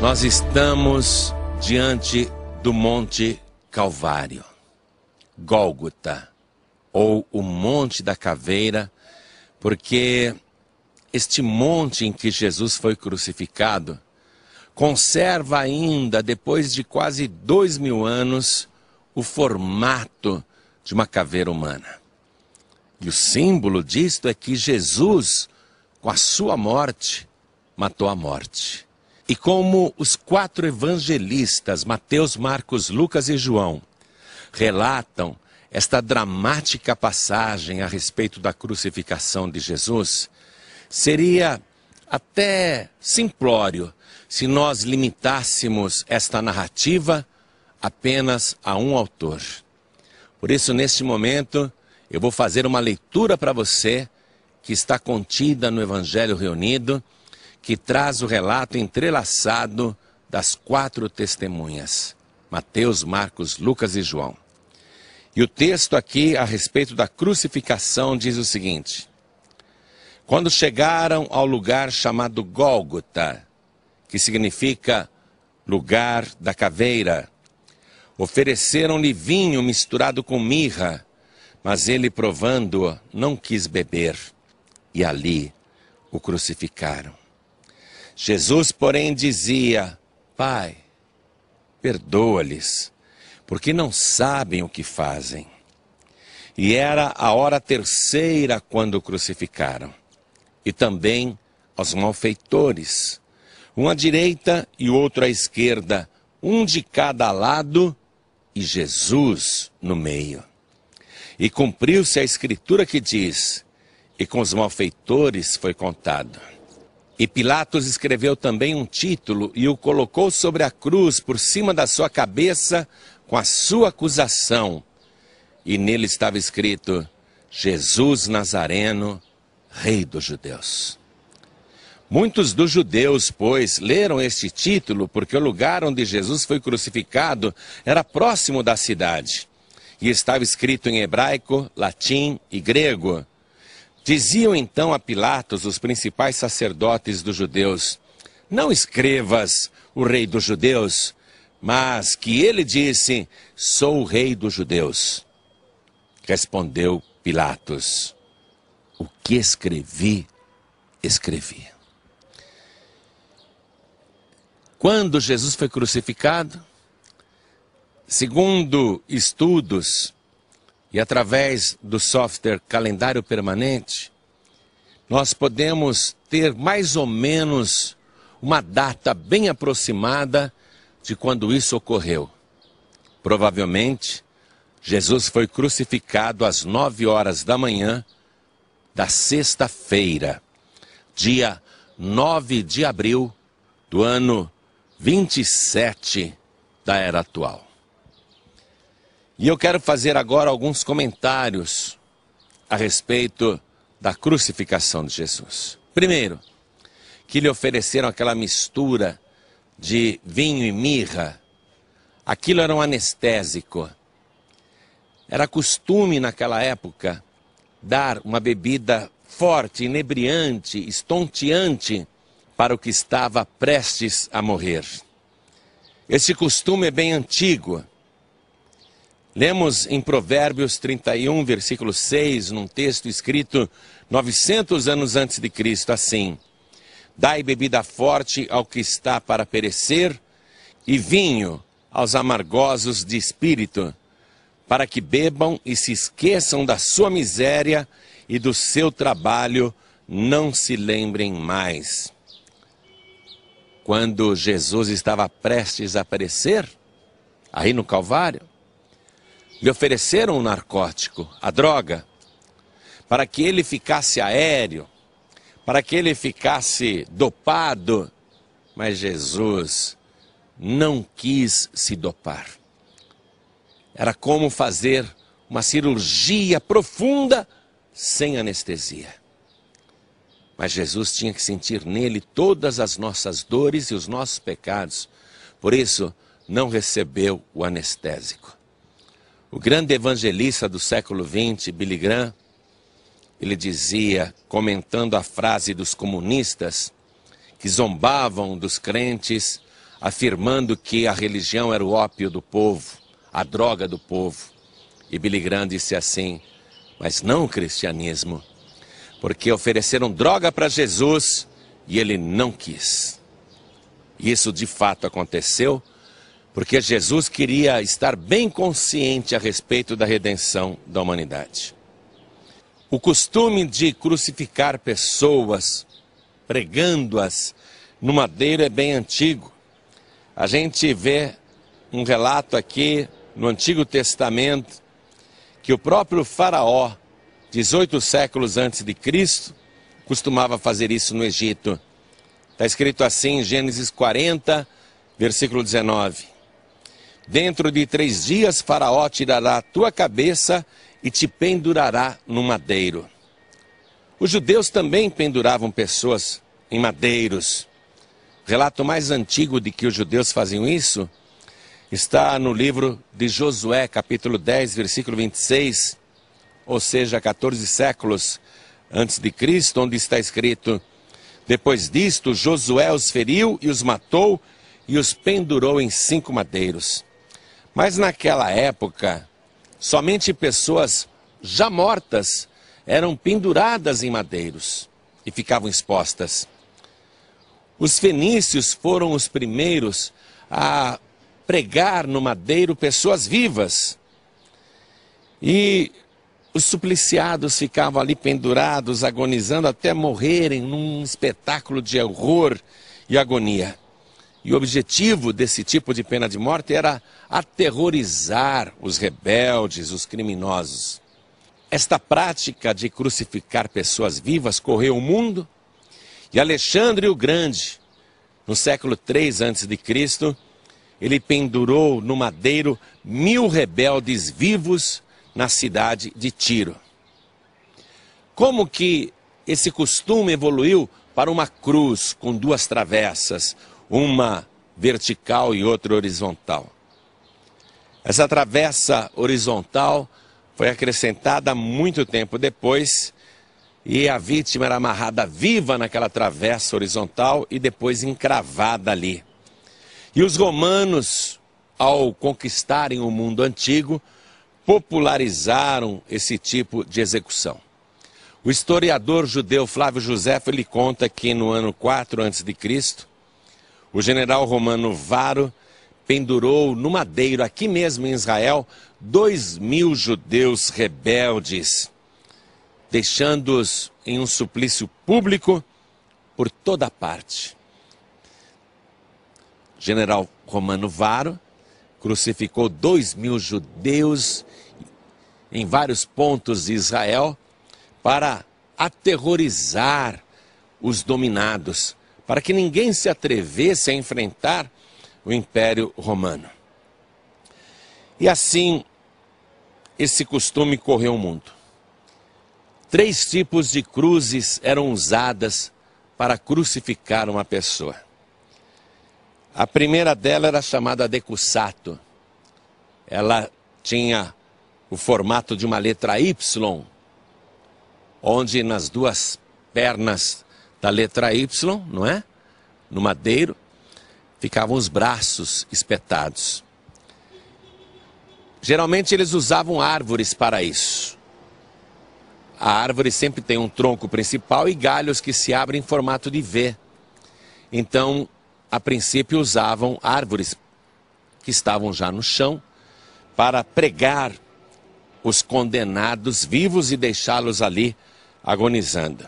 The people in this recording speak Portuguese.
Nós estamos diante do Monte Calvário, Gólgota, ou o Monte da Caveira, porque este monte em que Jesus foi crucificado conserva ainda, depois de quase 2000 anos, o formato de uma caveira humana. E o símbolo disto é que Jesus, com a sua morte, matou a morte. E como os 4 evangelistas, Mateus, Marcos, Lucas e João, relatam esta dramática passagem a respeito da crucificação de Jesus, seria até simplório se nós limitássemos esta narrativa apenas a um autor. Por isso, neste momento, eu vou fazer uma leitura para você que está contida no Evangelho Reunido, que traz o relato entrelaçado das 4 testemunhas, Mateus, Marcos, Lucas e João. E o texto aqui a respeito da crucificação diz o seguinte: quando chegaram ao lugar chamado Gólgota, que significa lugar da caveira, ofereceram-lhe vinho misturado com mirra, mas ele, provando-o, não quis beber, e ali o crucificaram. Jesus, porém, dizia: Pai, perdoa-lhes, porque não sabem o que fazem. E era a hora 3ª quando o crucificaram. E também aos malfeitores, um à direita e outro à esquerda, um de cada lado, e Jesus no meio. E cumpriu-se a escritura que diz: e com os malfeitores foi contado. E Pilatos escreveu também um título e o colocou sobre a cruz por cima da sua cabeça com a sua acusação. E nele estava escrito: Jesus Nazareno, Rei dos Judeus. Muitos dos judeus, pois, leram este título porque o lugar onde Jesus foi crucificado era próximo da cidade. E estava escrito em hebraico, latim e grego. Diziam então a Pilatos os principais sacerdotes dos judeus: não escrevas o Rei dos Judeus, mas que ele disse: sou o Rei dos Judeus. Respondeu Pilatos: o que escrevi, escrevi. Quando Jesus foi crucificado, segundo estudos e através do software Calendário Permanente, nós podemos ter mais ou menos uma data bem aproximada de quando isso ocorreu. Provavelmente, Jesus foi crucificado às 9 horas da manhã da sexta-feira, dia 9 de abril do ano 27 da era atual. E eu quero fazer agora alguns comentários a respeito da crucificação de Jesus. Primeiro, que lhe ofereceram aquela mistura de vinho e mirra. Aquilo era um anestésico. Era costume naquela época dar uma bebida forte, inebriante, estonteante para o que estava prestes a morrer. Esse costume é bem antigo. Lemos em Provérbios 31, versículo 6, num texto escrito 900 anos antes de Cristo, assim: dai bebida forte ao que está para perecer, e vinho aos amargosos de espírito, para que bebam e se esqueçam da sua miséria e do seu trabalho não se lembrem mais. Quando Jesus estava prestes a perecer, aí no Calvário, lhe ofereceram um narcótico, a droga, para que ele ficasse aéreo, para que ele ficasse dopado, mas Jesus não quis se dopar. Era como fazer uma cirurgia profunda sem anestesia. Mas Jesus tinha que sentir nele todas as nossas dores e os nossos pecados, por isso não recebeu o anestésico. O grande evangelista do século XX, Billy Graham, ele dizia, comentando a frase dos comunistas que zombavam dos crentes afirmando que a religião era o ópio do povo, a droga do povo. E Billy Graham disse assim: mas não o cristianismo, porque ofereceram droga para Jesus e ele não quis. Isso de fato aconteceu, porque Jesus queria estar bem consciente a respeito da redenção da humanidade. O costume de crucificar pessoas, pregando-as no madeiro, é bem antigo. A gente vê um relato aqui no Antigo Testamento que o próprio Faraó, 18 séculos antes de Cristo, costumava fazer isso no Egito. Está escrito assim em Gênesis 40, versículo 19. Dentro de 3 dias Faraó tirará a tua cabeça e te pendurará no madeiro. Os judeus também penduravam pessoas em madeiros. O relato mais antigo de que os judeus faziam isso está no livro de Josué, capítulo 10, versículo 26, ou seja, 14 séculos antes de Cristo, onde está escrito: depois disto, Josué os feriu e os matou e os pendurou em 5 madeiros. Mas naquela época, somente pessoas já mortas eram penduradas em madeiros e ficavam expostas. Os fenícios foram os primeiros a pregar no madeiro pessoas vivas. E os supliciados ficavam ali pendurados, agonizando até morrerem num espetáculo de horror e agonia. E o objetivo desse tipo de pena de morte era aterrorizar os rebeldes, os criminosos. Esta prática de crucificar pessoas vivas correu o mundo, e Alexandre o Grande, no século 3 a.C., ele pendurou no madeiro 1000 rebeldes vivos na cidade de Tiro. Como que esse costume evoluiu para uma cruz com 2 travessas, uma vertical e outra horizontal? Essa travessa horizontal foi acrescentada muito tempo depois, e a vítima era amarrada viva naquela travessa horizontal e depois encravada ali. E os romanos, ao conquistarem o mundo antigo, popularizaram esse tipo de execução. O historiador judeu Flávio Joséfo, ele conta que no ano 4 a.C., o general romano Varo pendurou no madeiro, aqui mesmo em Israel, 2000 judeus rebeldes, deixando-os em um suplício público por toda parte. O general romano Varo crucificou 2000 judeus em vários pontos de Israel para aterrorizar os dominados, para que ninguém se atrevesse a enfrentar o Império Romano. E assim, esse costume correu o mundo. 3 tipos de cruzes eram usadas para crucificar uma pessoa. A primeira dela era chamada decussato. Ela tinha o formato de uma letra Y, onde nas 2 pernas da letra Y, não é? No madeiro, ficavam os braços espetados. Geralmente eles usavam árvores para isso. A árvore sempre tem um tronco principal e galhos que se abrem em formato de V. Então, a princípio usavam árvores que estavam já no chão para pregar os condenados vivos e deixá-los ali agonizando.